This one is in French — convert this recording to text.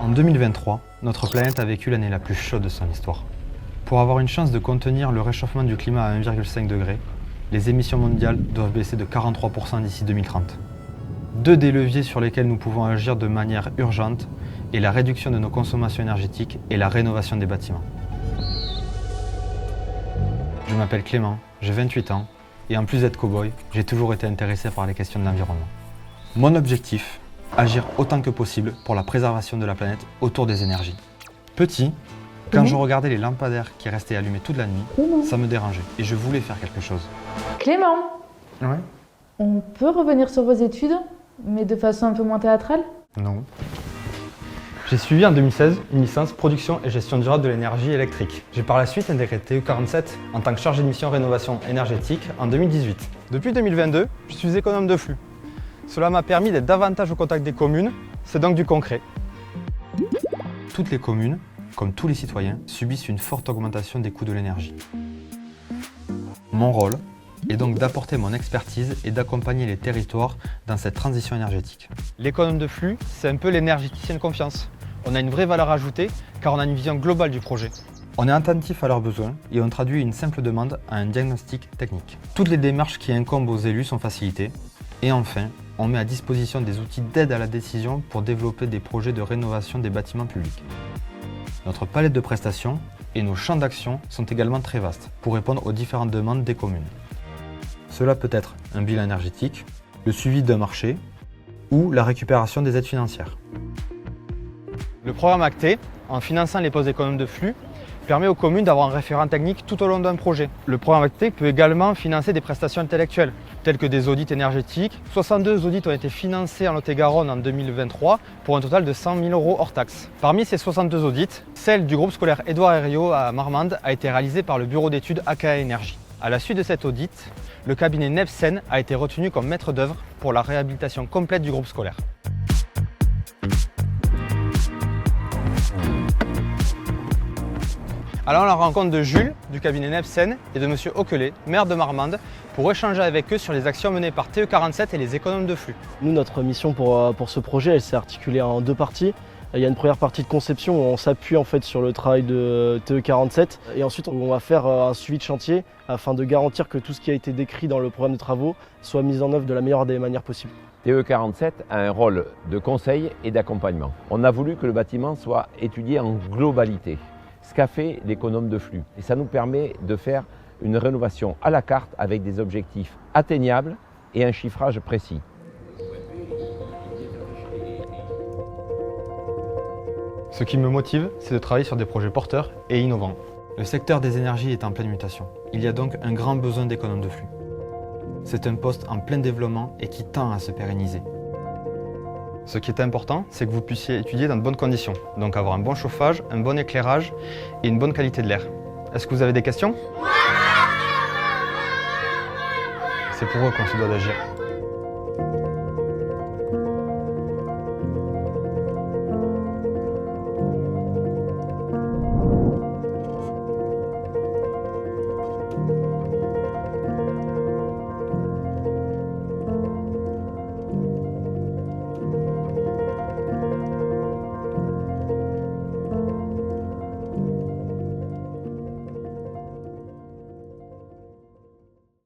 En 2023, notre planète a vécu l'année la plus chaude de son histoire. Pour avoir une chance de contenir le réchauffement du climat à 1,5 degré, les émissions mondiales doivent baisser de 43% d'ici 2030. Deux des leviers sur lesquels nous pouvons agir de manière urgente est la réduction de nos consommations énergétiques et la rénovation des bâtiments. Je m'appelle Clément, j'ai 28 ans et en plus d'être cow-boy, j'ai toujours été intéressé par les questions de l'environnement. Mon objectif, agir autant que possible pour la préservation de la planète autour des énergies. Petit, quand je regardais les lampadaires qui restaient allumés toute la nuit, ça me dérangeait et je voulais faire quelque chose. Clément, Ouais? on peut revenir sur vos études, mais de façon un peu moins théâtrale? Non. J'ai suivi en 2016 une licence production et gestion durable de l'énergie électrique. J'ai par la suite intégré TE47 en tant que chargé de mission rénovation énergétique en 2018. Depuis 2022, je suis économe de flux. Cela m'a permis d'être davantage au contact des communes, c'est donc du concret. Toutes les communes, comme tous les citoyens, subissent une forte augmentation des coûts de l'énergie. Mon rôle est donc d'apporter mon expertise et d'accompagner les territoires dans cette transition énergétique. L'économe de flux, c'est un peu l'énergéticien de confiance. On a une vraie valeur ajoutée car on a une vision globale du projet. On est attentif à leurs besoins et on traduit une simple demande à un diagnostic technique. Toutes les démarches qui incombent aux élus sont facilitées. Et enfin, on met à disposition des outils d'aide à la décision pour développer des projets de rénovation des bâtiments publics. Notre palette de prestations et nos champs d'action sont également très vastes pour répondre aux différentes demandes des communes. Cela peut être un bilan énergétique, le suivi d'un marché ou la récupération des aides financières. Le programme ACTE, en finançant les postes économes de flux, permet aux communes d'avoir un référent technique tout au long d'un projet. Le programme ACTE peut également financer des prestations intellectuelles, telles que des audits énergétiques. 62 audits ont été financés en Lot-et-Garonne en 2023 pour un total de 100 000 € hors taxes. Parmi ces 62 audits, celle du groupe scolaire Édouard Herriot à Marmande a été réalisée par le bureau d'études AKA Énergie. À la suite de cet audit, le cabinet Nepsen a été retenu comme maître d'œuvre pour la réhabilitation complète du groupe scolaire. Allons à la rencontre de Jules, du cabinet Nepsen, et de M. Auquelet, maire de Marmande, pour échanger avec eux sur les actions menées par TE47 et les économes de flux. Nous, notre mission pour ce projet, elle s'est articulée en deux parties. Il y a une première partie de conception où on s'appuie en fait sur le travail de TE47 et ensuite on va faire un suivi de chantier afin de garantir que tout ce qui a été décrit dans le programme de travaux soit mis en œuvre de la meilleure des manières possibles. TE47 a un rôle de conseil et d'accompagnement. On a voulu que le bâtiment soit étudié en globalité, ce qu'a fait l'économe de flux. Et ça nous permet de faire une rénovation à la carte avec des objectifs atteignables et un chiffrage précis. Ce qui me motive, c'est de travailler sur des projets porteurs et innovants. Le secteur des énergies est en pleine mutation. Il y a donc un grand besoin d'économes de flux. C'est un poste en plein développement et qui tend à se pérenniser. Ce qui est important, c'est que vous puissiez étudier dans de bonnes conditions, donc avoir un bon chauffage, un bon éclairage et une bonne qualité de l'air. Est-ce que vous avez des questions? C'est pour eux qu'on se doit d'agir.